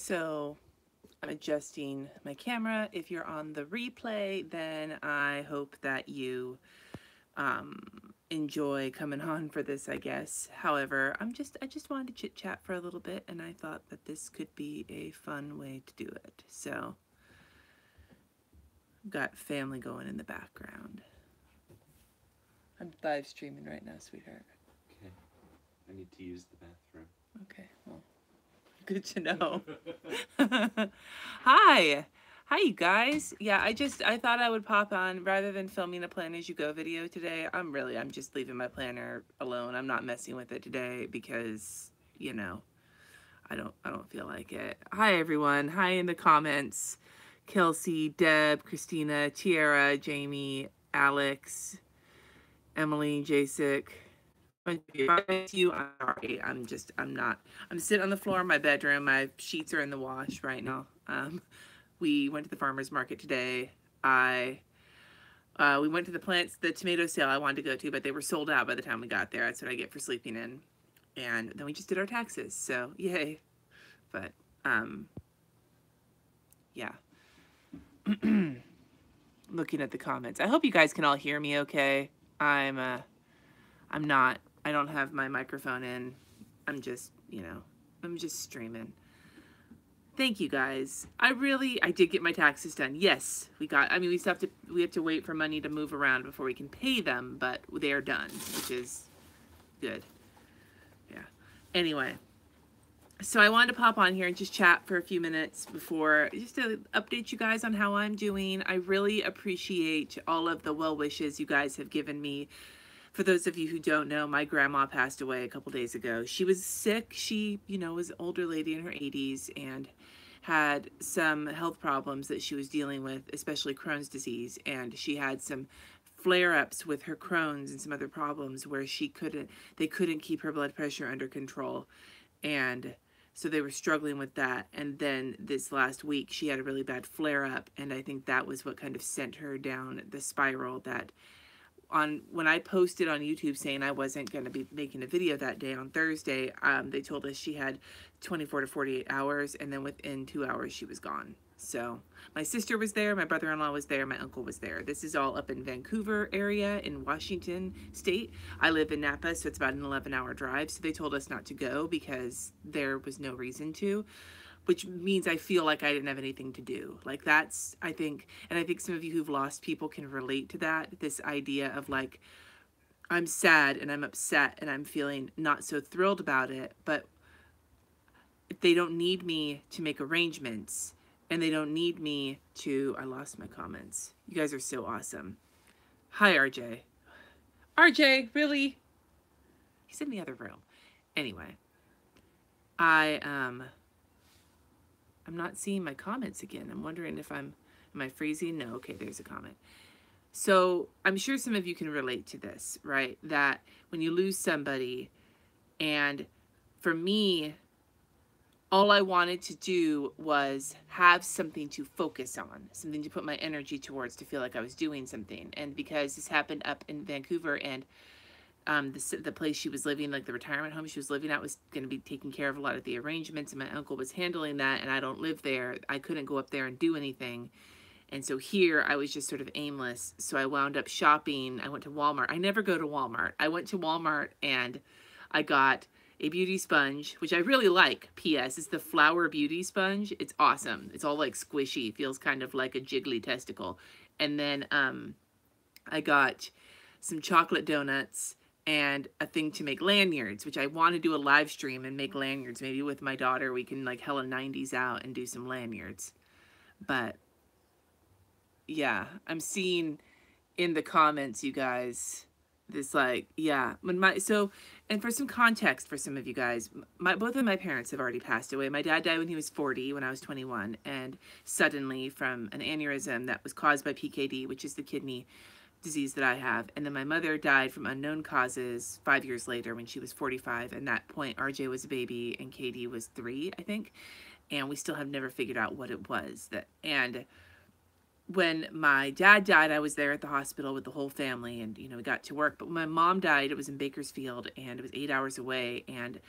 So I'm adjusting my camera. If you're on the replay, then I hope that you enjoy coming on for this, I guess. However, I just wanted to chit chat for a little bit, and I thought that this could be a fun way to do it. So I've got family going in the background. I'm live streaming right now, sweetheart. Okay. I need to use the bathroom. Okay, well, good to know. Hi. Hi, you guys. Yeah, I thought I would pop on rather than filming a plan as you go video today. I'm just leaving my planner alone. I'm not messing with it today because, you know, I don't feel like it. Hi, everyone. Hi in the comments. Kelsey, Deb, Christina, Tiara, Jamie, Alex, Emily, Jasik. You, I'm sorry. I'm sitting on the floor in my bedroom. My sheets are in the wash right now. We went to the farmer's market today. We went to the tomato sale I wanted to go to, but they were sold out by the time we got there. That's what I get for sleeping in. And then we just did our taxes, so yay. But yeah. Looking at the comments. I hope you guys can all hear me okay. I don't have my microphone in. I'm just streaming. Thank you guys. I did get my taxes done. Yes, we have to wait for money to move around before we can pay them, but they are done, which is good. Yeah. Anyway, so I wanted to pop on here and just chat for a few minutes just to update you guys on how I'm doing. I really appreciate all of the well wishes you guys have given me. For those of you who don't know, my grandma passed away a couple days ago. She was sick. She, was an older lady in her 80s and had some health problems that she was dealing with, especially Crohn's disease. And she had some flare-ups with her Crohn's and some other problems where they couldn't keep her blood pressure under control. And so they were struggling with that. And then this last week, she had a really bad flare-up. And I think that was what kind of sent her down the spiral that when I posted on YouTube saying I wasn't going to be making a video that day on Thursday, they told us she had 24 to 48 hours, and then within 2 hours she was gone. So my sister was there, my brother-in-law was there, my uncle was there. This is all up in Vancouver area in Washington State. I live in Napa, so it's about an 11-hour drive. So they told us not to go because there was no reason to, which means I feel like I didn't have anything to do. Like I think some of you who've lost people can relate to that. This idea of like, I'm sad and I'm upset and I'm feeling not so thrilled about it, but they don't need me to make arrangements and they don't need me to, I lost my comments. You guys are so awesome. Hi, RJ. RJ, really? He's in the other room. Anyway, I'm not seeing my comments again. I'm wondering if am I freezing? No, okay, there's a comment. So I'm sure some of you can relate to this, right? That when you lose somebody, and for me, all I wanted to do was have something to focus on, something to put my energy towards to feel like I was doing something. And because this happened up in Vancouver and the place she was living, like the retirement home she was living at, was going to be taking care of a lot of the arrangements, and my uncle was handling that, and I don't live there. I couldn't go up there and do anything. And so here I was just sort of aimless. So I wound up shopping. I went to Walmart. I never go to Walmart. I went to Walmart and I got a beauty sponge, which I really like. P.S. It's the Flower Beauty Sponge. It's awesome. It's all like squishy. Feels kind of like a jiggly testicle. And then I got some chocolate donuts and a thing to make lanyards, which I want to do a live stream and make lanyards. Maybe with my daughter, we can like hella 90s out and do some lanyards. But yeah, I'm seeing in the comments, you guys, this like, yeah, and for some context for some of you guys, both of my parents have already passed away. My dad died when he was 40, when I was 21, and suddenly from an aneurysm that was caused by PKD, which is the kidney disease that I have. And then my mother died from unknown causes 5 years later when she was 45. And at that point, RJ was a baby and Katie was 3, I think. And we still have never figured out what it was. And when my dad died, I was there at the hospital with the whole family and, we got to work. But when my mom died, it was in Bakersfield and it was 8 hours away. And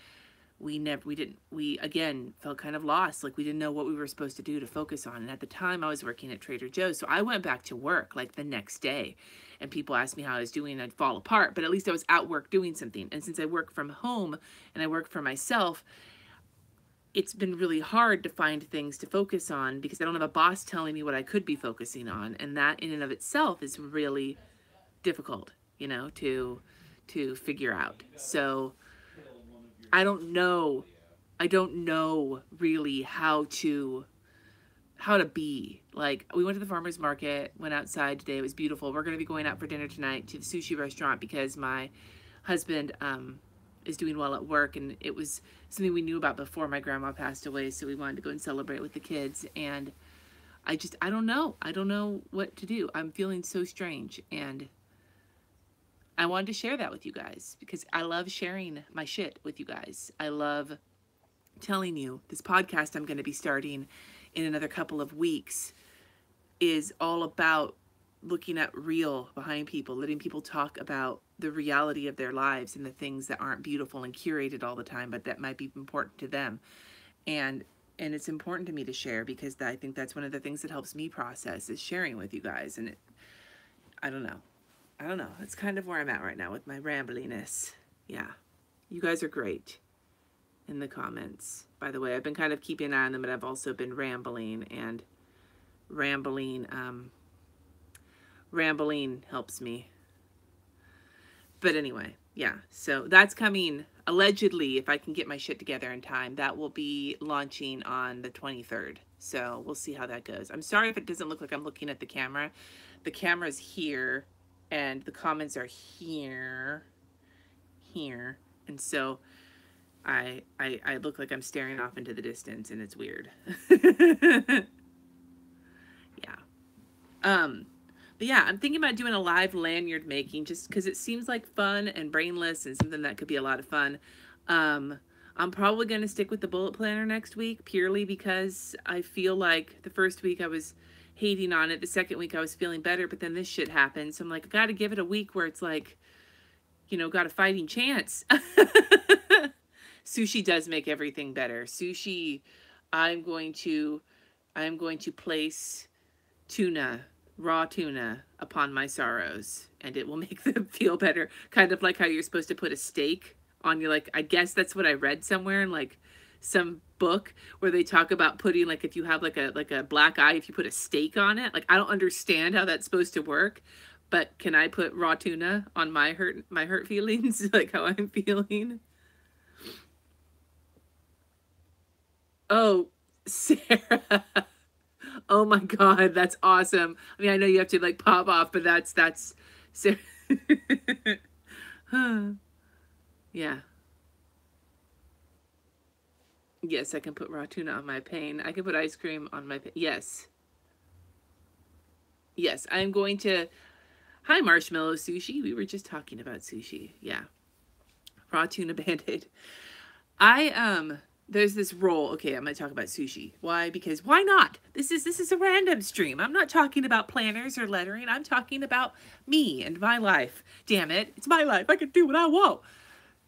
we again felt kind of lost. Like we didn't know what we were supposed to do to focus on. And at the time I was working at Trader Joe's. So I went back to work like the next day and people asked me how I was doing and I'd fall apart, but at least I was at work doing something. And since I work from home and I work for myself, it's been really hard to find things to focus on because I don't have a boss telling me what I could be focusing on. And that in and of itself is really difficult, you know, to figure out. So I don't know really how to be. Like, we went to the farmer's market, went outside today. It was beautiful. We're going to be going out for dinner tonight to the sushi restaurant because my husband is doing well at work, and it was something we knew about before my grandma passed away, so we wanted to go and celebrate with the kids. And I don't know what to do. I'm feeling so strange, and I wanted to share that with you guys because I love sharing my shit with you guys. I love telling you this podcast I'm going to be starting in another couple of weeks is all about looking at real behind people, letting people talk about the reality of their lives and the things that aren't beautiful and curated all the time, but that might be important to them. And it's important to me to share because I think that's one of the things that helps me process is sharing with you guys. And I don't know. It's kind of where I'm at right now with my rambliness. Yeah. You guys are great in the comments. By the way, I've been kind of keeping an eye on them, but I've also been rambling, and rambling helps me. But anyway, yeah. So that's coming allegedly, if I can get my shit together in time. That will be launching on the 23rd. So we'll see how that goes. I'm sorry if it doesn't look like I'm looking at the camera. The camera's here. And the comments are here, and so I look like I'm staring off into the distance, and it's weird. Yeah. But yeah, I'm thinking about doing a live lanyard making just because it seems like fun and brainless and something that could be a lot of fun. I'm probably going to stick with the bullet planner next week purely because I feel like the first week I was hating on it. The second week I was feeling better, but then this shit happened. So I'm like, I got to give it a week where it's like, you know, got a fighting chance. Sushi does make everything better. Sushi, I'm going to place tuna, raw tuna upon my sorrows, and it will make them feel better. Kind of like how you're supposed to put a steak on your, like, I guess that's what I read somewhere in like some book where they talk about putting, like, if you have like a black eye, if you put a steak on it. Like, I don't understand how that's supposed to work, but can I put raw tuna on my hurt feelings? Like how I'm feeling. Oh, Sarah. Oh my God, that's awesome. I mean, I know you have to like pop off, but that's Sarah. Yeah. Yes, I can put raw tuna on my pain. I can put ice cream on my pain. Yes. Yes, I'm going to... Hi, Marshmallow Sushi. We were just talking about sushi. Yeah. Raw tuna Band-Aid. There's this roll. Okay, I'm going to talk about sushi. Why? Because why not? This is a random stream. I'm not talking about planners or lettering. I'm talking about me and my life. Damn it. It's my life. I can do what I want.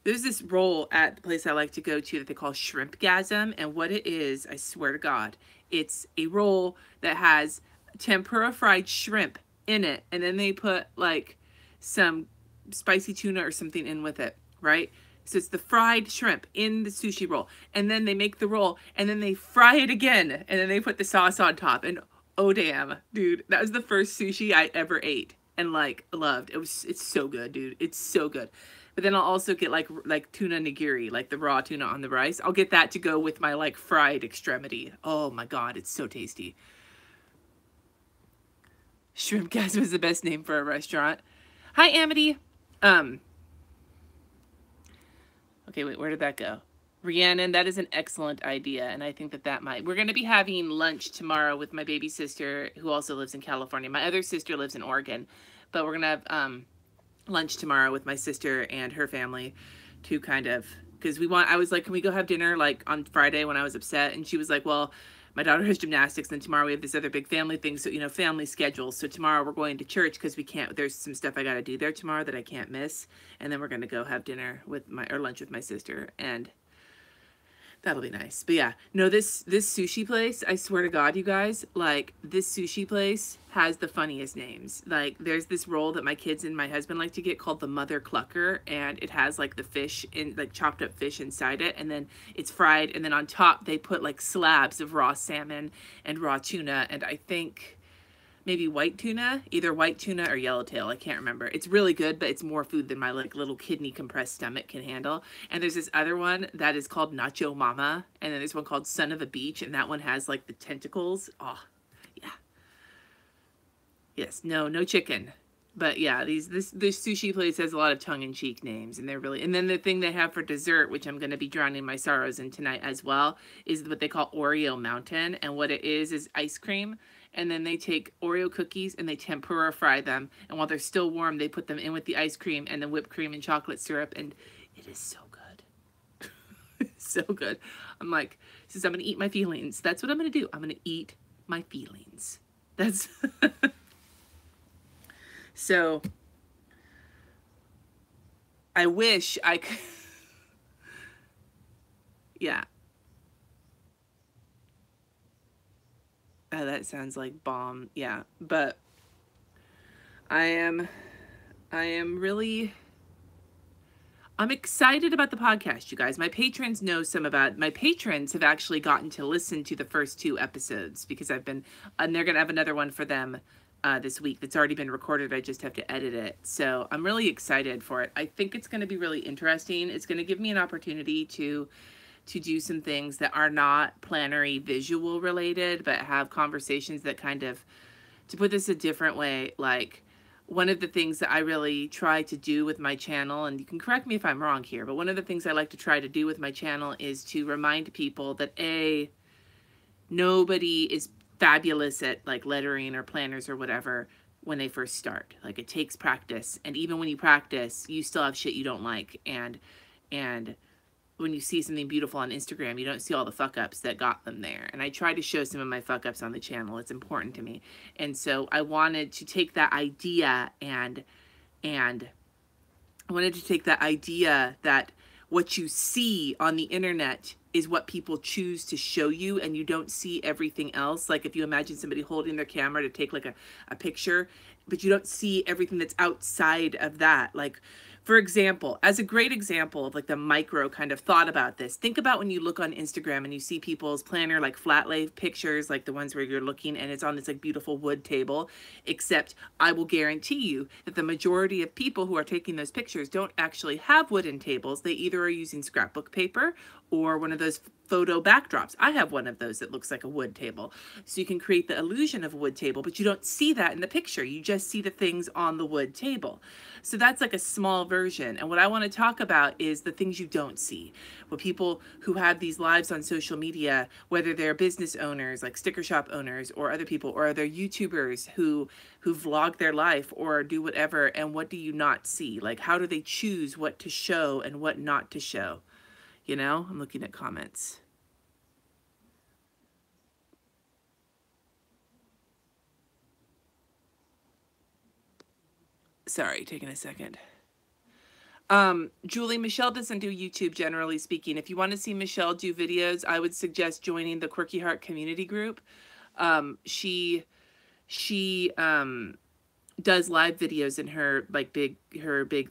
There's this roll at the place I like to go to that they call Shrimpgasm, and what it is, I swear to God, it's a roll that has tempura fried shrimp in it, and then they put like some spicy tuna or something in with it, right? So it's the fried shrimp in the sushi roll, and then they make the roll, and then they fry it again, and then they put the sauce on top, and oh damn, dude, that was the first sushi I ever ate and like loved. It's so good, dude. It's so good. But then I'll also get like tuna nigiri, like the raw tuna on the rice. I'll get that to go with my like fried extremity. Oh my God, it's so tasty. Shrimpgasm is the best name for a restaurant. Hi, Amity. Okay, wait, where did that go? Rhiannon, that is an excellent idea, and I think that might... We're going to be having lunch tomorrow with my baby sister, who also lives in California. My other sister lives in Oregon, but we're going to have lunch tomorrow with my sister and her family to kind of... Because I was like, can we go have dinner, like, on Friday when I was upset? And she was like, well, my daughter has gymnastics, and tomorrow we have this other big family thing, so, you know, family schedule. So tomorrow we're going to church because we can't... There's some stuff I got to do there tomorrow that I can't miss. And then we're going to go have dinner with or lunch with my sister. And That'll be nice. But yeah, no, this sushi place, I swear to God, you guys, like, this sushi place has the funniest names. Like, there's this roll that my kids and my husband like to get called the Mother Clucker, and it has like the fish in, like, chopped up fish inside it, and then it's fried, and then on top they put like slabs of raw salmon and raw tuna, and I think maybe white tuna, either white tuna or yellowtail. I can't remember. It's really good, but it's more food than my like little kidney compressed stomach can handle. And there's this other one that is called Nacho Mama. And then there's one called Son of a Beach. And that one has like the tentacles. Oh, yeah. Yes, no chicken. But yeah, this sushi place has a lot of tongue-in-cheek names, and they're really, and then the thing they have for dessert, which I'm going to be drowning my sorrows in tonight as well, is what they call Oreo Mountain. And what it is ice cream. And then they take Oreo cookies and they tempura fry them. And while they're still warm, they put them in with the ice cream and the whipped cream and chocolate syrup. And it is so good. It's so good. I'm like, since I'm going to eat my feelings, that's what I'm going to do. I'm going to eat my feelings. That's... So, I wish I could... Yeah. Oh, that sounds like bomb. Yeah, but I am really, I'm excited about the podcast, you guys. My patrons know some about, my patrons have actually gotten to listen to the first 2 episodes because I've been, and they're going to have another one for them this week that's already been recorded. I just have to edit it. So I'm really excited for it. I think it's going to be really interesting. It's going to give me an opportunity to do some things that are not plannery visual related, but have conversations that kind of, to put this a different way, like one of the things that I really try to do with my channel, and you can correct me if I'm wrong here, but one of the things I like to try to do with my channel is to remind people that nobody is fabulous at like lettering or planners or whatever when they first start. Like, it takes practice, and even when you practice, you still have shit you don't like, and when you see something beautiful on Instagram, you don't see all the fuck-ups that got them there. And I try to show some of my fuck-ups on the channel. It's important to me. And so I wanted to take that idea and I wanted to take that idea that what you see on the internet is what people choose to show you, and you don't see everything else. Like, if you imagine somebody holding their camera to take like a picture, but you don't see everything that's outside of that. Like, for example, as a great example of like the micro kind of thought about this, think about when you look on Instagram and you see people's planner, like flat lay pictures, like the ones where you're looking and it's on this like beautiful wood table, except I will guarantee you that the majority of people who are taking those pictures don't actually have wooden tables. They either are using scrapbook paper or one of those photo backdrops. I have one of those that looks like a wood table. So you can create the illusion of a wood table, but you don't see that in the picture. You just see the things on the wood table. So that's like a small version. And what I want to talk about is the things you don't see. What people who have these lives on social media, whether they're business owners, like sticker shop owners, or other people, or they're YouTubers who vlog their life or do whatever, and what do you not see? Like, how do they choose what to show and what not to show? You know, I'm looking at comments. Sorry, taking a second. Julie, Michelle doesn't do YouTube, generally speaking. If you want to see Michelle do videos, I would suggest joining the Quirky Heart community group. She does live videos in her big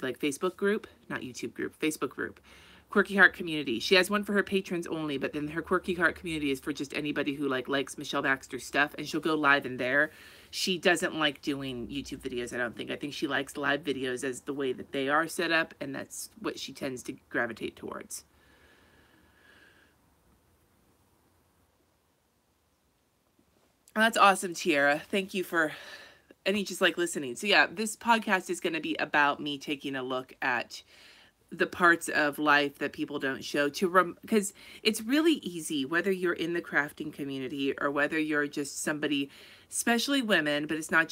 like Facebook group, not YouTube group, Facebook group. Quirky Heart community. She has one for her patrons only, but then her Quirky Heart community is for just anybody who likes Michelle Baxter's stuff, and she'll go live in there. She doesn't like doing YouTube videos, I don't think. I think she likes live videos as the way that they are set up, and that's what she tends to gravitate towards. Well, that's awesome, Tiara. Thank you for any just listening. So yeah, this podcast is going to be about me taking a look at the parts of life that people don't show, because it's really easy, whether you're in the crafting community or whether you're just somebody, especially women, but it's not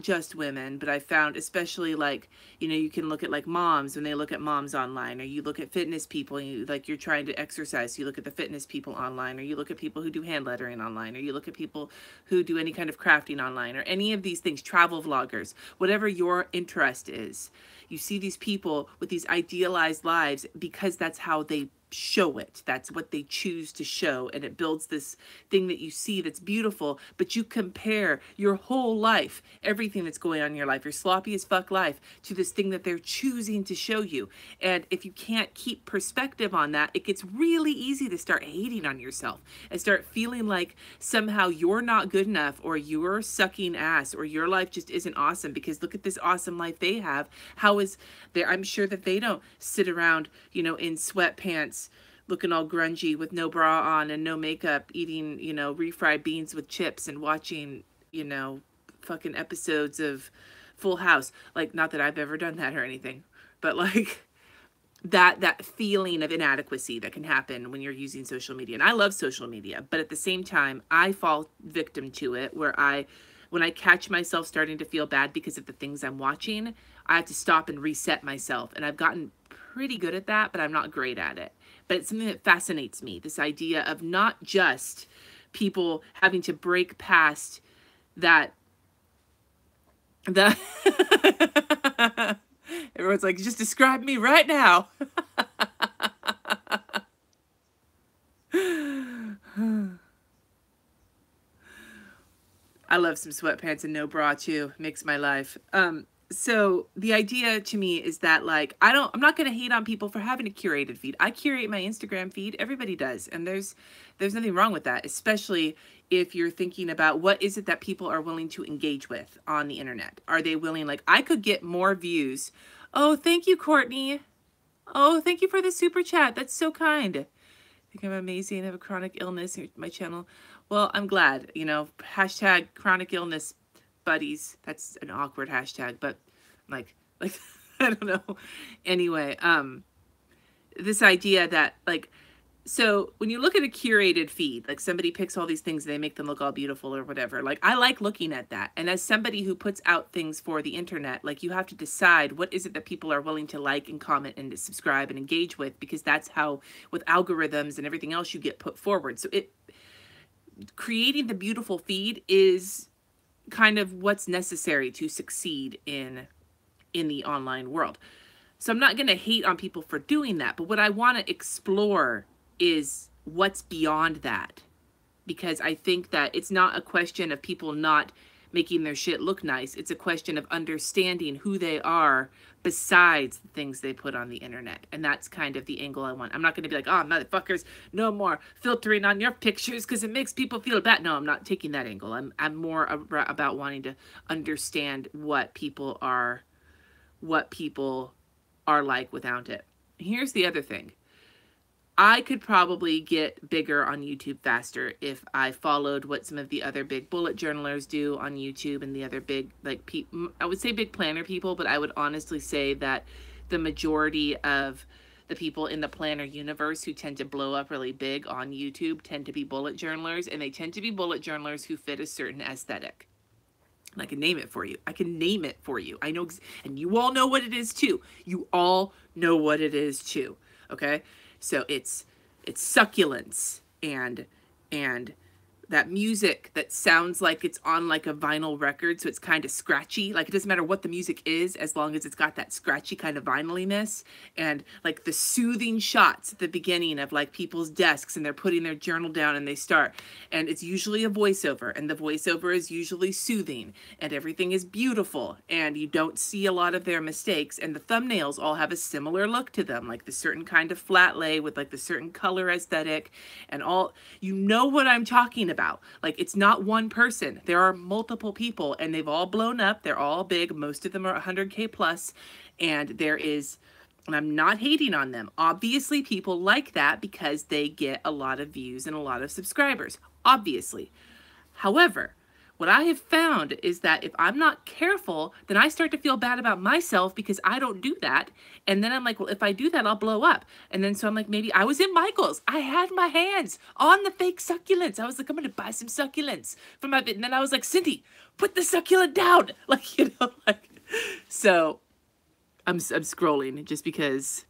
just women, but I found especially you can look at moms when they look at moms online, or you look at fitness people and you're trying to exercise, so you look at the fitness people online, or you look at people who do hand lettering online, or you look at people who do any kind of crafting online, or any of these things, travel vloggers, whatever your interest is. You see these people with these idealized lives because that's how they show it. That's what they choose to show. And it builds this thing that you see that's beautiful, but you compare your whole life, everything that's going on in your life, your sloppy as fuck life, to this thing that they're choosing to show you. And if you can't keep perspective on that, it gets really easy to start hating on yourself and start feeling like somehow you're not good enough, or you're sucking ass, or your life just isn't awesome because look at this awesome life they have. How is there? I'm sure that they don't sit around, you know, in sweatpants, looking all grungy with no bra on and no makeup, eating, you know, refried beans with chips and watching, you know, fucking episodes of Full House. Like, not that I've ever done that or anything, but like that feeling of inadequacy that can happen when you're using social media. And I love social media, but at the same time, I fall victim to it where when I catch myself starting to feel bad because of the things I'm watching, I have to stop and reset myself. And I've gotten pretty good at that, but I'm not great at it. But it's something that fascinates me, this idea of not just people having to break past that, everyone's like, just describe me right now. I love some sweatpants and no bra too. Makes my life. So the idea to me is that, like, I'm not going to hate on people for having a curated feed. I curate my Instagram feed. Everybody does. And there's nothing wrong with that, especially if you're thinking about what is it that people are willing to engage with on the internet. Are they willing, like, I could get more views. Oh, thank you, Courtney. Oh, thank you for the super chat. That's so kind. I think I'm amazing. I have a chronic illness here my channel. Well, I'm glad, you know, hashtag chronic illness buddies. That's an awkward hashtag, but like I don't know. Anyway, this idea that, like, so when you look at a curated feed, like somebody picks all these things and they make them look all beautiful or whatever, like I like looking at that. And as somebody who puts out things for the internet, like you have to decide what is it that people are willing to like and comment and to subscribe and engage with, because that's how, with algorithms and everything else, you get put forward. So creating the beautiful feed is kind of what's necessary to succeed in the online world. So I'm not going to hate on people for doing that, but what I want to explore is what's beyond that, because I think that it's not a question of people not making their shit look nice. It's a question of understanding who they are besides the things they put on the internet. And that's kind of the angle I want. I'm not going to be like, oh, motherfuckers, no more filtering on your pictures because it makes people feel bad. No, I'm not taking that angle. I'm more about wanting to understand what people are like without it. Here's the other thing. I could probably get bigger on YouTube faster if I followed what some of the other big bullet journalers do on YouTube and the other big, like, I would say big planner people, but I would honestly say that the majority of the people in the planner universe who tend to blow up really big on YouTube tend to be bullet journalers, and they tend to be bullet journalers who fit a certain aesthetic. And I can name it for you. I know, and you all know what it is too. You all know what it is too. Okay? So it's succulents and that music that sounds like it's on like a vinyl record, so it's kind of scratchy. Like, it doesn't matter what the music is as long as it's got that scratchy kind of vinyliness, and like the soothing shots at the beginning of like people's desks and they're putting their journal down and they start, and it's usually a voiceover, and the voiceover is usually soothing, and everything is beautiful, and you don't see a lot of their mistakes, and the thumbnails all have a similar look to them, like the certain kind of flat lay with like the certain color aesthetic and all. You know what I'm talking about. Like, it's not one person. There are multiple people, and they've all blown up. They're all big. Most of them are 100K plus, and and I'm not hating on them. Obviously, people like that because they get a lot of views and a lot of subscribers, obviously. However, what I have found is that if I'm not careful, then I start to feel bad about myself because I don't do that. And then I'm like, well, if I do that, I'll blow up. And then so I'm like, maybe I was in Michael's. I had my hands on the fake succulents. I was like, I'm going to buy some succulents for my bit. And then I was like, Cindy, put the succulent down. Like, you know, like, so I'm scrolling just because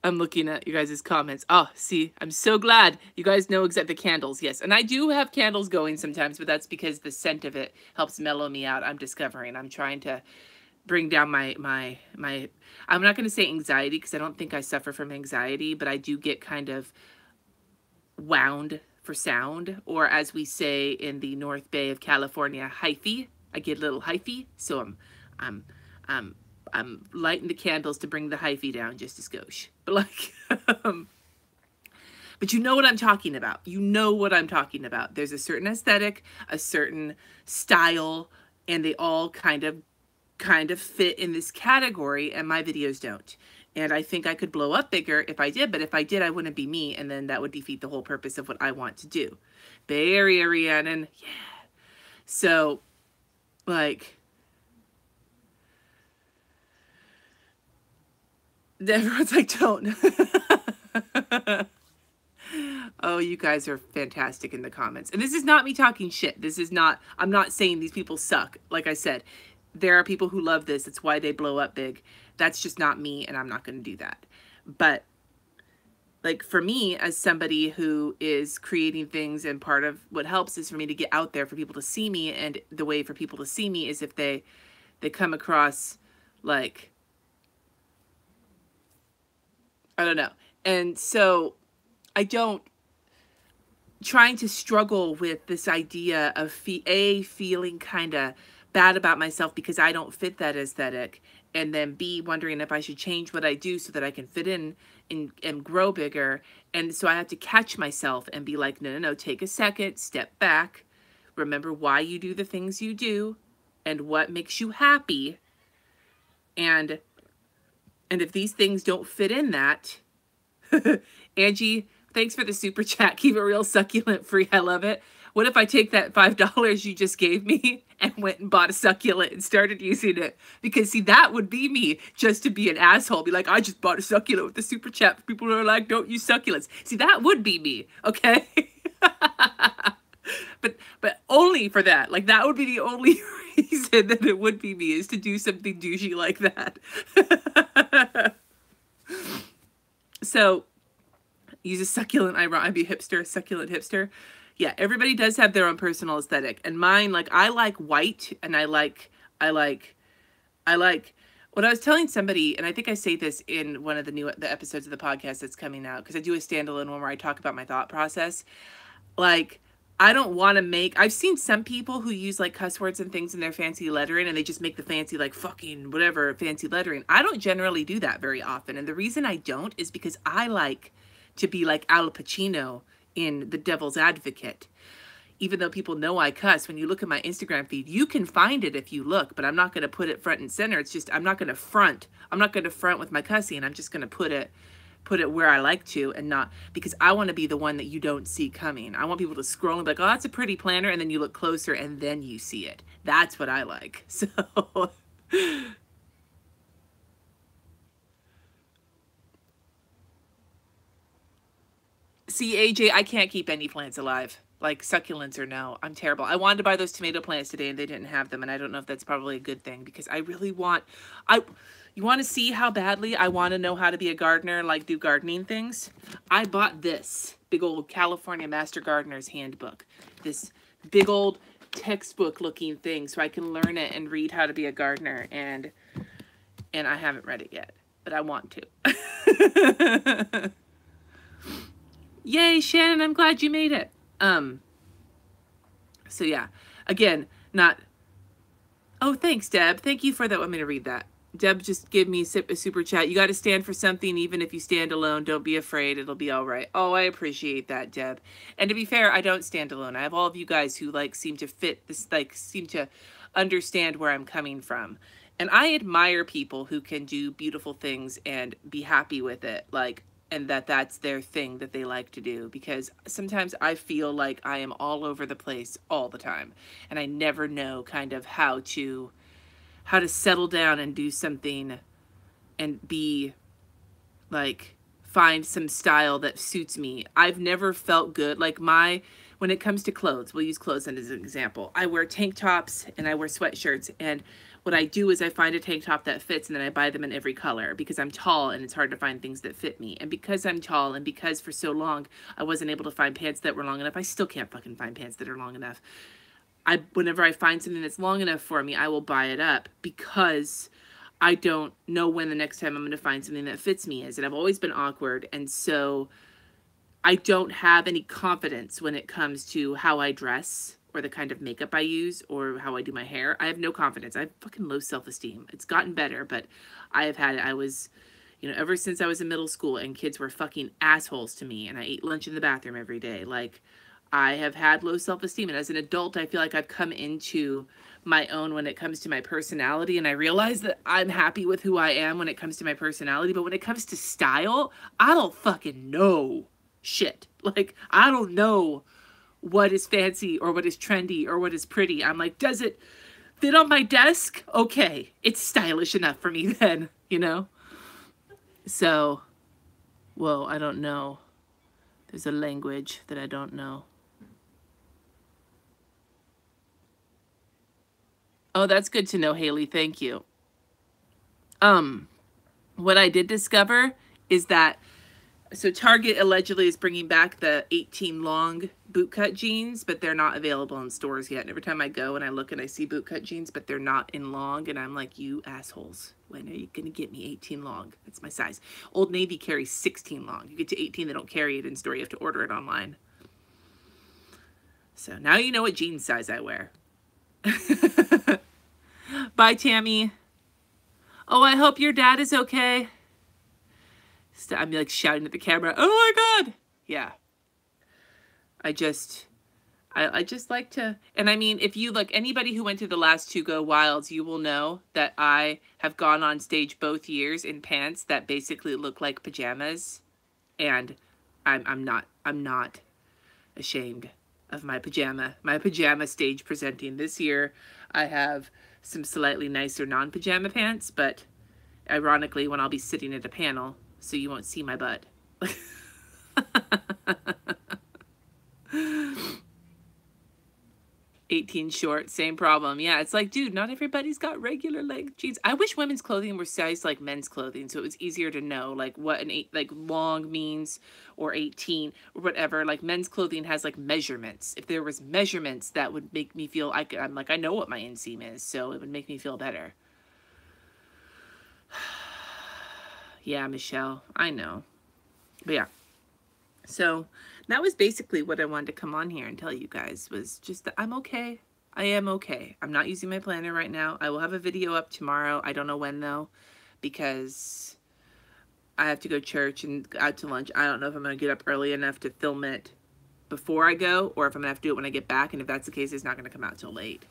I'm looking at you guys' comments. Oh, see, I'm so glad you guys know exactly the candles. Yes, and I do have candles going sometimes, but that's because the scent of it helps mellow me out. I'm discovering. I'm trying to bring down my I'm not going to say anxiety because I don't think I suffer from anxiety, but I do get kind of wound for sound, or as we say in the North Bay of California, hyphy. I get a little hyphy, so I'm I'm lighting the candles to bring the hyphy down just a skosh. But like, but you know what I'm talking about. You know what I'm talking about. There's a certain aesthetic, a certain style, and they all kind of fit in this category, and my videos don't. And I think I could blow up bigger if I did, but if I did, I wouldn't be me, and then that would defeat the whole purpose of what I want to do. Bay Area, Rhiannon, yeah. So, like, everyone's like, don't. Oh, you guys are fantastic in the comments. And this is not me talking shit. This is not, I'm not saying these people suck. Like I said, there are people who love this. It's why they blow up big. That's just not me, and I'm not going to do that. But like for me, as somebody who is creating things, and part of what helps is for me to get out there for people to see me, and the way for people to see me is if they come across like, I don't know. And so I don't, trying to struggle with this idea of feeling kind of bad about myself because I don't fit that aesthetic, and then B, wondering if I should change what I do so that I can fit in and grow bigger. And so I have to catch myself and be like, no, take a second, step back, remember why you do the things you do and what makes you happy. And if these things don't fit in that, Angie, thanks for the super chat. Keep it real, succulent free. I love it. What if I take that $5 you just gave me and went and bought a succulent and started using it? Because see, that would be me, just to be an asshole. Be like, I just bought a succulent with the super chat for people who are like, don't use succulents. See, that would be me, okay? but only for that. Like, that would be the only reason that it would be me, is to do something douchey like that. So, use a succulent. I'd be a hipster, a succulent hipster. Yeah, everybody does have their own personal aesthetic. And mine, like, I like white, and I like, what I was telling somebody, and I think I say this in one of the episodes of the podcast that's coming out, because I do a standalone one where I talk about my thought process. Like, I don't want to make, I've seen some people who use like cuss words and things in their fancy lettering, and they just make the fancy, like, fucking whatever fancy lettering. I don't generally do that very often. And the reason I don't is because I like to be like Al Pacino in The Devil's Advocate. Even though people know I cuss, when you look at my Instagram feed, you can find it if you look, but I'm not going to put it front and center. It's just, I'm not going to front. I'm not going to front with my cussing. I'm just going to put it where I like to, and not, because I want to be the one that you don't see coming. I want people to scroll and be like, oh, that's a pretty planner. And then you look closer and then you see it. That's what I like. So see, AJ, I can't keep any plants alive. Like succulents or no. I'm terrible. I wanted to buy those tomato plants today and they didn't have them. And I don't know if that's probably a good thing, because I really want, you want to see how badly I want to know how to be a gardener, like do gardening things? I bought this big old California Master Gardener's Handbook. This big old textbook looking thing so I can learn it and read how to be a gardener. And I haven't read it yet, but I want to. Yay, Shannon, I'm glad you made it. So yeah, again, oh, thanks, Deb. Thank you for that. I'm going to read that. Deb just gave me a super chat. You got to stand for something, even if you stand alone. Don't be afraid. It'll be all right. Oh, I appreciate that, Deb. And to be fair, I don't stand alone. I have all of you guys who like seem to fit this, like seem to understand where I'm coming from. And I admire people who can do beautiful things and be happy with it. Like, and that's their thing that they like to do, because sometimes I feel like I am all over the place all the time, and I never know kind of how to settle down and do something and be like, find some style that suits me. I've never felt good. Like when it comes to clothes, we'll use clothes as an example. I wear tank tops and I wear sweatshirts, and what I do is I find a tank top that fits, and then I buy them in every color, because I'm tall and it's hard to find things that fit me. And because I'm tall, and because for so long I wasn't able to find pants that were long enough, I still can't fucking find pants that are long enough. whenever I find something that's long enough for me, I will buy it up because I don't know when the next time I'm going to find something that fits me is. And I've always been awkward. And so I don't have any confidence when it comes to how I dress or the kind of makeup I use or how I do my hair. I have no confidence. I have fucking low self-esteem. It's gotten better, but I have had it. I was, ever since I was in middle school and kids were fucking assholes to me and I ate lunch in the bathroom every day. Like, I have had low self-esteem. And as an adult, I feel like I've come into my own when it comes to my personality. And I realize that I'm happy with who I am when it comes to my personality. But when it comes to style, I don't fucking know shit. Like, I don't know what is fancy or what is trendy or what is pretty. I'm like, does it fit on my desk? Okay, it's stylish enough for me then, So, whoa, I don't know. There's a language that I don't know. Oh, that's good to know, Haley. Thank you. What I did discover is that, so Target allegedly is bringing back the 18 long bootcut jeans, but they're not available in stores yet. And every time I go and I look and I see bootcut jeans, but they're not in long, and I'm like, you assholes, when are you going to get me 18 long? That's my size. Old Navy carries 16 long. You get to 18, they don't carry it in store. You have to order it online. So now you know what jean size I wear. Bye, Tammy. Oh, I hope your dad is okay. I'm like shouting at the camera. Oh my God. Yeah. I just like to, and I mean, if you look, anybody who went to the last two Go Wilds, you will know that I have gone on stage both years in pants that basically look like pajamas. And I'm not ashamed of my pajama stage presenting. This year I have some slightly nicer non-pajama pants, but ironically when I'll be sitting at a panel, so you won't see my butt. 18 short, same problem. Yeah, it's like, dude, not everybody's got regular length jeans. I wish women's clothing were sized like men's clothing, so it was easier to know like what long means, or 18 or whatever. Like men's clothing has like measurements. If there was measurements, that would make me feel I'm like, I know what my inseam is, so it would make me feel better. Yeah, Michelle, I know. But yeah. So that was basically what I wanted to come on here and tell you guys, was just that I'm okay. I am okay. I'm not using my planner right now. I will have a video up tomorrow. I don't know when though, because I have to go to church and out to lunch. I don't know if I'm going to get up early enough to film it before I go, or if I'm going to have to do it when I get back. And if that's the case, it's not going to come out till late.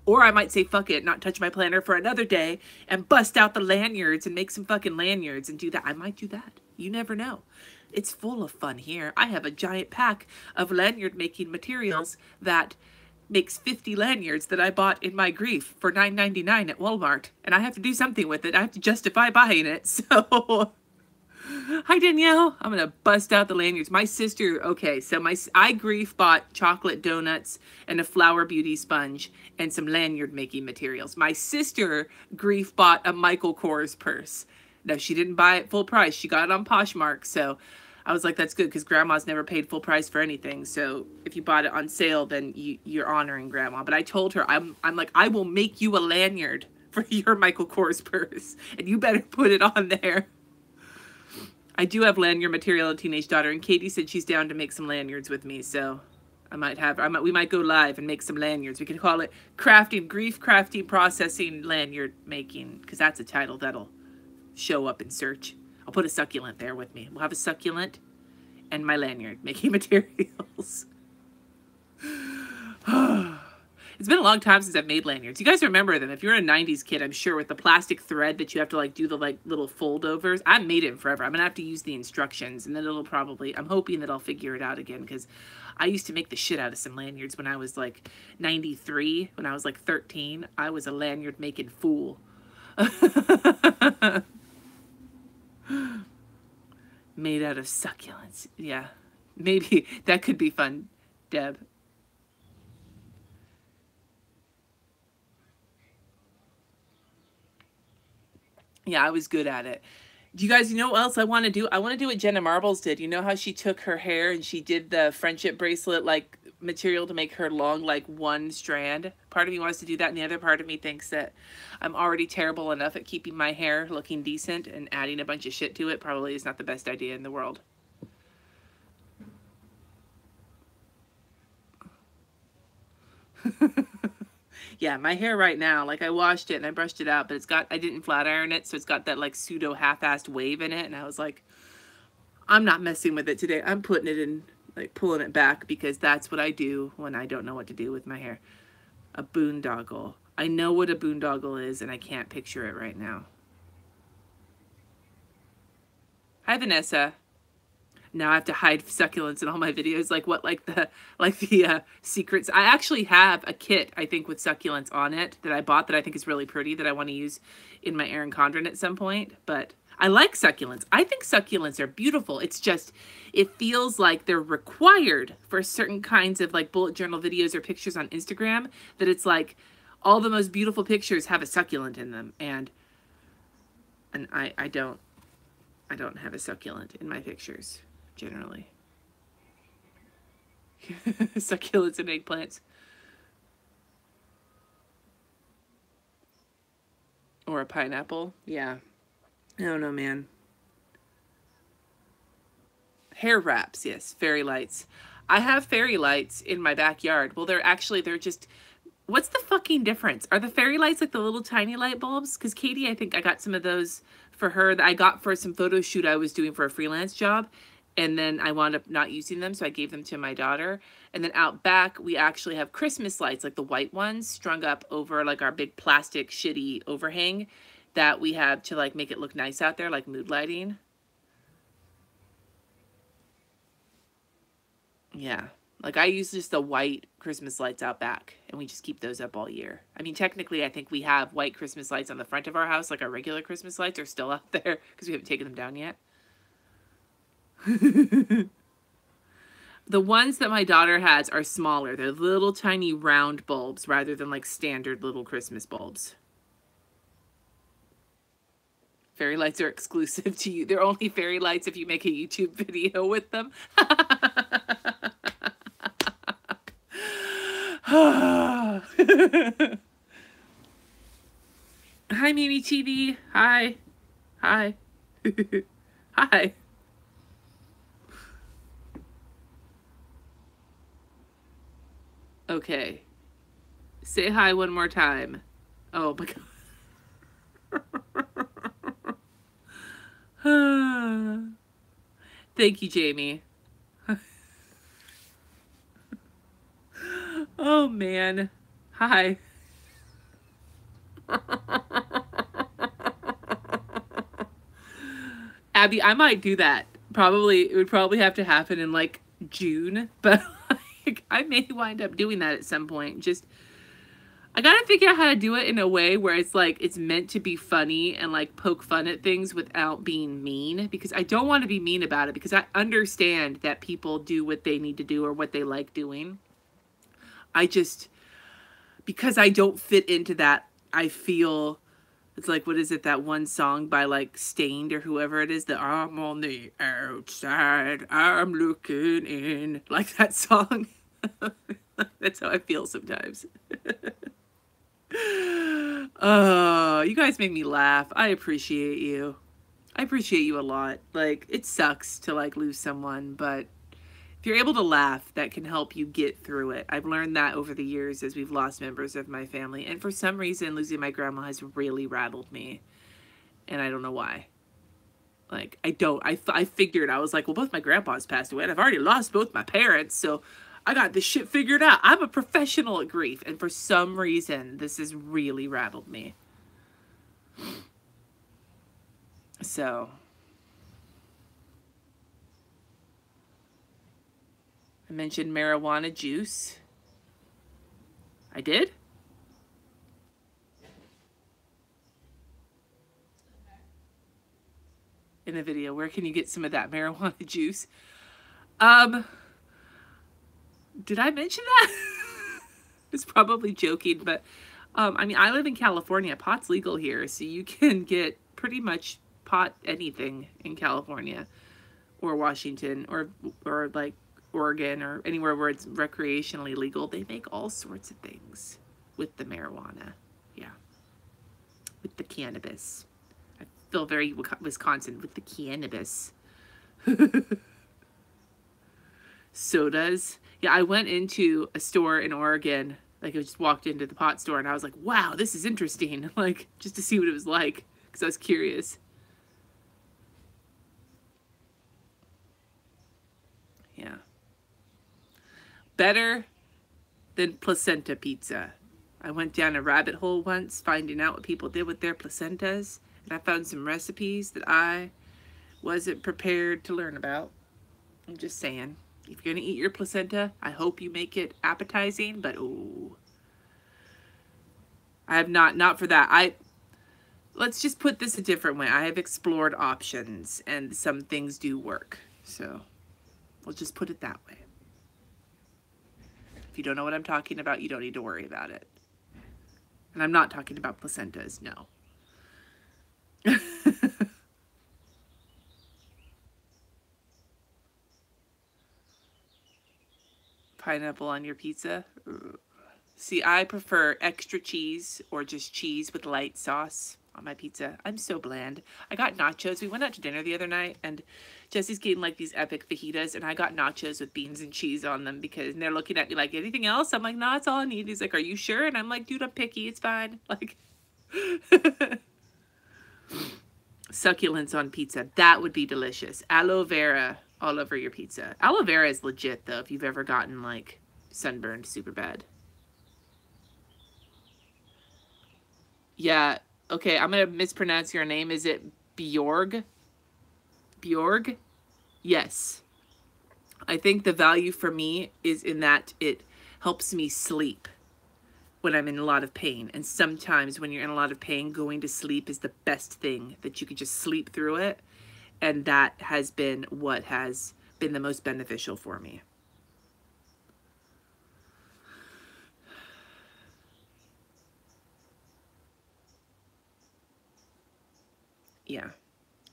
Or I might say, fuck it, not touch my planner for another day and bust out the lanyards and make some fucking lanyards and do that. I might do that. You never know. It's full of fun here. I have a giant pack of lanyard making materials that makes 50 lanyards that I bought in my grief for $9.99 at Walmart. And I have to do something with it. I have to justify buying it. So, hi Danielle. I'm going to bust out the lanyards. My sister, okay, so I grief bought chocolate donuts and a flower beauty sponge and some lanyard making materials. My sister grief bought a Michael Kors purse. No, she didn't buy it full price. She got it on Poshmark. So I was like, that's good, because grandma's never paid full price for anything. So if you bought it on sale, then you're honoring grandma. But I told her, I'm like, I will make you a lanyard for your Michael Kors purse, and you better put it on there. I do have lanyard material, a teenage daughter, and Katie said she's down to make some lanyards with me. So we might go live and make some lanyards. We could call it grief crafting, processing, lanyard making, because that's a title that'll show up in search. I'll put a succulent there with me. We'll have a succulent and my lanyard making materials. It's been a long time since I've made lanyards. You guys remember them. If you're a 90s kid, I'm sure, with the plastic thread that you have to like do the like little foldovers. I haven't made it in forever. I'm gonna have to use the instructions, and then it'll probably, I'm hoping that I'll figure it out again, because I used to make the shit out of some lanyards when I was like 93. When I was like 13, I was a lanyard making fool. Made out of succulents. Yeah, maybe that could be fun, Deb. Yeah, I was good at it. Do you guys know what else I want to do? I want to do what Jenna Marbles did. You know how she took her hair and she did the friendship bracelet like material to make her long like one strand. Part of me wants to do that, and the other part of me thinks that I'm already terrible enough at keeping my hair looking decent, and adding a bunch of shit to it probably is not the best idea in the world. Yeah, my hair right now, like I washed it and I brushed it out, but I didn't flat iron it, so it's got that like pseudo half-assed wave in it, and I was like, I'm not messing with it today. I'm putting it in, like pulling it back, because that's what I do when I don't know what to do with my hair. A boondoggle. I know what a boondoggle is, and I can't picture it right now. Hi, Vanessa. Now I have to hide succulents in all my videos, like the secrets. I actually have a kit, I think, with succulents on it that I bought that I think is really pretty, that I want to use in my Erin Condren at some point. But I like succulents. I think succulents are beautiful. It's just, it feels like they're required for certain kinds of like bullet journal videos or pictures on Instagram, that it's like all the most beautiful pictures have a succulent in them, and I don't have a succulent in my pictures. Generally. Succulents and eggplants. Or a pineapple. Yeah. I don't know, man. Hair wraps, yes. Fairy lights. I have fairy lights in my backyard. Well, they're just... What's the fucking difference? Are the fairy lights like the little tiny light bulbs? Because Katie, I think I got some of those for her that I got for some photo shoot I was doing for a freelance job. And then I wound up not using them, so I gave them to my daughter. And then out back, we actually have Christmas lights, like the white ones, strung up over like our big plastic shitty overhang that we have to like make it look nice out there, like mood lighting. Yeah, like I use just the white Christmas lights out back, and we just keep those up all year. I mean, technically, I think we have white Christmas lights on the front of our house, like our regular Christmas lights are still out there because we haven't taken them down yet. The ones that my daughter has are smaller. They're little tiny round bulbs rather than like standard little Christmas bulbs. Fairy lights are exclusive to you. They're only fairy lights if you make a YouTube video with them. Hi, Mimi TV. Hi. Hi. Hi. Okay. Say hi one more time. Oh my God. Thank you, Jamie. Oh man. Hi. Abby, I might do that. Probably, it would probably have to happen in like June, but like, I may wind up doing that at some point. Just, I gotta figure out how to do it in a way where it's like, it's meant to be funny and like poke fun at things without being mean, because I don't want to be mean about it, because I understand that people do what they need to do or what they like doing. I just, because I don't fit into that, I feel, it's like, what is it, that one song by like Stained or whoever it is, that I'm on the outside, I'm looking in, like that song. That's how I feel sometimes. Oh, you guys make me laugh. I appreciate you. I appreciate you a lot. Like, it sucks to like lose someone, but if you're able to laugh, that can help you get through it. I've learned that over the years as we've lost members of my family. And for some reason, losing my grandma has really rattled me. And I don't know why. Like, I figured, I was like, well, both my grandpas passed away, and I've already lost both my parents, so I got this shit figured out. I'm a professional at grief. And for some reason, this has really rattled me. So I mentioned marijuana juice. I did? In the video, where can you get some of that marijuana juice? Did I mention that? It's probably joking, but I mean, I live in California. Pot's legal here, so you can get pretty much pot anything in California or Washington or like Oregon or anywhere where it's recreationally legal, they make all sorts of things with the marijuana. Yeah. With the cannabis. I feel very Wisconsin with the cannabis. Sodas. Yeah, I went into a store in Oregon. Like, I just walked into the pot store and I was like, wow, this is interesting. Like, just to see what it was like, because I was curious. Yeah. Better than placenta pizza. I went down a rabbit hole once finding out what people did with their placentas, and I found some recipes that I wasn't prepared to learn about. I'm just saying, if you're gonna eat your placenta, I hope you make it appetizing, but ooh. I have not for that. Let's just put this a different way. I have explored options and some things do work. So we'll just put it that way. If you don't know what I'm talking about, you don't need to worry about it. And I'm not talking about placentas, no. Pineapple on your pizza? Ugh. See, I prefer extra cheese or just cheese with light sauce on my pizza. I'm so bland. I got nachos. We went out to dinner the other night and Jesse's getting like these epic fajitas and I got nachos with beans and cheese on them and they're looking at me like, anything else? I'm like, no, that's all I need. He's like, are you sure? And I'm like, dude, I'm picky. It's fine. Like, succulents on pizza. That would be delicious. Aloe vera all over your pizza. Aloe vera is legit though if you've ever gotten like sunburned super bad. Yeah, okay, I'm going to mispronounce your name. Is it Bjorg? Bjorg? Yes. I think the value for me is in that it helps me sleep when I'm in a lot of pain. And sometimes when you're in a lot of pain, going to sleep is the best thing, that you could just sleep through it. And that has been what has been the most beneficial for me. Yeah.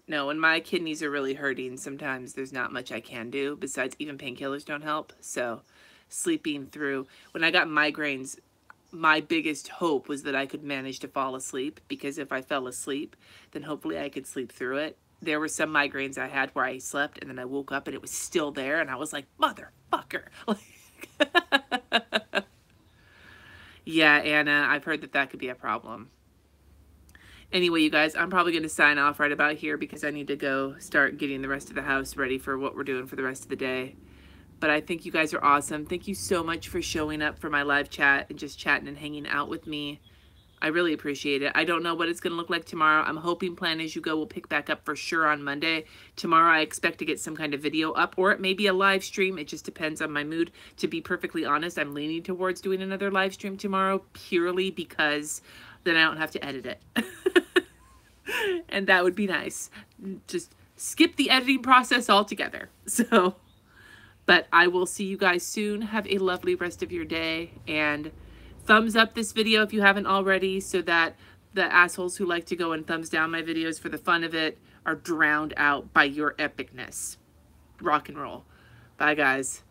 No, when my kidneys are really hurting, sometimes there's not much I can do. Besides, even painkillers don't help. So sleeping through. When I got migraines, my biggest hope was that I could manage to fall asleep. Because if I fell asleep, then hopefully I could sleep through it. There were some migraines I had where I slept and then I woke up and it was still there. And I was like, motherfucker. Yeah, Anna, I've heard that that could be a problem. Anyway, you guys, I'm probably going to sign off right about here because I need to go start getting the rest of the house ready for what we're doing for the rest of the day. But I think you guys are awesome. Thank you so much for showing up for my live chat and just chatting and hanging out with me. I really appreciate it. I don't know what it's going to look like tomorrow. I'm hoping Plan As You Go will pick back up for sure on Monday. Tomorrow I expect to get some kind of video up, or it may be a live stream. It just depends on my mood. To be perfectly honest, I'm leaning towards doing another live stream tomorrow purely because then I don't have to edit it. And that would be nice. Just skip the editing process altogether. So, but I will see you guys soon. Have a lovely rest of your day. And thumbs up this video if you haven't already, so that the assholes who like to go and thumbs down my videos for the fun of it are drowned out by your epicness. Rock and roll. Bye, guys.